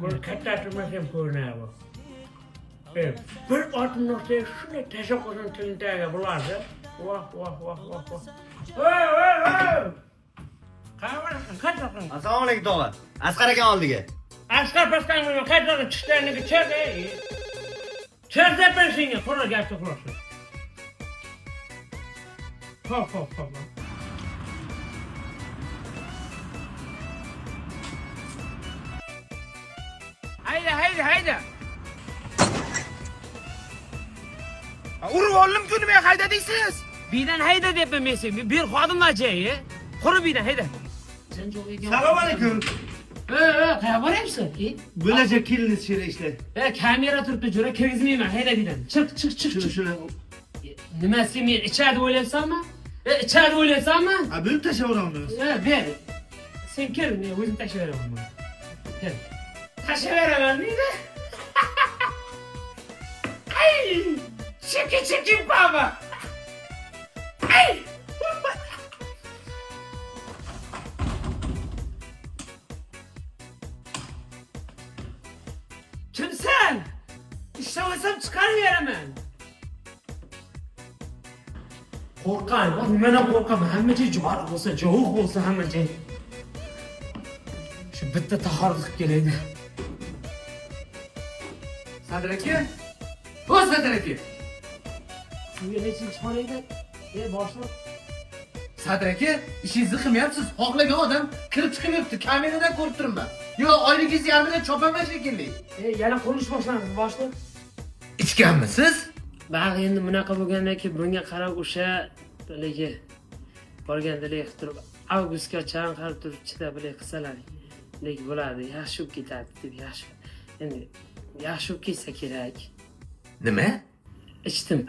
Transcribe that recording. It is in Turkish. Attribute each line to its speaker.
Speaker 1: Bunu katlatırmasam koyunaya bu. Bir atın noktaya şunu teşekkürün tilinteye bulardı. Vah vah vah vah vah. Hey! Kaç bakın.
Speaker 2: Assalomu alaykum tog'a. Asqar aka oldiga.
Speaker 1: Asqar pasdan bunu kaç bakın çıklarını çek. Çek ben seni. Sonra gerçek olsun. Hop hop hop. Haydi.
Speaker 3: Urib oldimku nimaga hayda deysiz?
Speaker 1: Birden hayda deb bilmaysan. Bir xodimlar joyi. Qurib birden hayda. Sen çok iyi.
Speaker 2: Assalomu alaykum.
Speaker 1: Qayerga boryapsan?
Speaker 2: Bo'lajak keliniz shira ishlar.
Speaker 1: Kamera turibdi, jo'ra kirgizmayman. Hayda birden. Chiq.
Speaker 2: Shuni.
Speaker 1: Nimasi men ichadi o'ylayapsanmi? İçeride o'ylayapsanmi?
Speaker 2: Ha, bo'lib tashlayveramiz.
Speaker 1: Ber. Sen kir, men o'zim tashlayveraman buni. Kir. Tashlayveraman deydi. Ay! Chiki baba. Ay! Kimsen? İşte çıkarıveraman. Korkan, bak nimadan qo'rqaman? Hamma joy juvor bo'lsa, jovuq bo'lsa hamma joy. Shu bitta tahorat qilib kelaydi.
Speaker 3: Sadir aka. O Sadir aka.
Speaker 1: Sizga nechta chiqaringda? Boshliq.
Speaker 3: Sadir aka, ishingizni qilmayapsiz. Xohlagan odam kirib chiqyapti. Kameradan ko'rib turibman. Yo, oyligingizni yarmidan chopaman shekilli.
Speaker 1: Yana qurilish boshlandi, boshliq.
Speaker 3: Ichganmisiz?
Speaker 1: Bag' endi bunaqa bo'lgandan keyin bunga qarab o'sha bilagi borgandalik qilib turib avgustgacha qarab turib chidabilik qilsalar lek bo'ladi, yaxshi bo'lib ketadi deb yaxshi. Endi yaxshi bo'lib ketsa kerak.
Speaker 3: Nima?
Speaker 1: Ichdim.